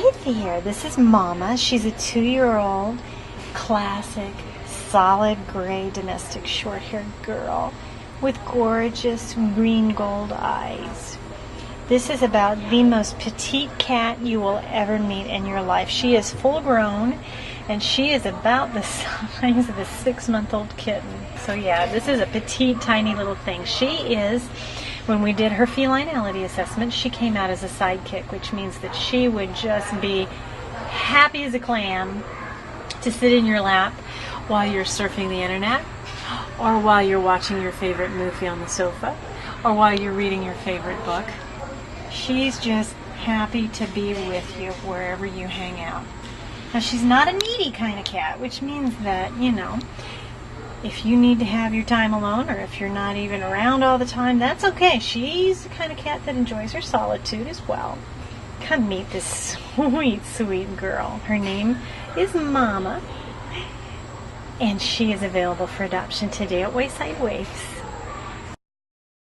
Hi there, this is Mama. She's a 2-year-old classic solid gray domestic short-haired girl with gorgeous green gold eyes. This is about the most petite cat you will ever meet in your life. She is full grown and she is about the size of a 6-month-old kitten. So yeah, this is a petite, tiny little thing. She is, when we did her felinality assessment, she came out as a sidekick, which means that she would just be happy as a clam to sit in your lap while you're surfing the internet, or while you're watching your favorite movie on the sofa, or while you're reading your favorite book. She's just happy to be with you wherever you hang out. Now, she's not a needy kind of cat, which means that, if you need to have your time alone, or if you're not even around all the time, that's okay. She's the kind of cat that enjoys her solitude as well. Come meet this sweet, sweet girl. Her name is Mama, and she is available for adoption today at Wayside Waifs.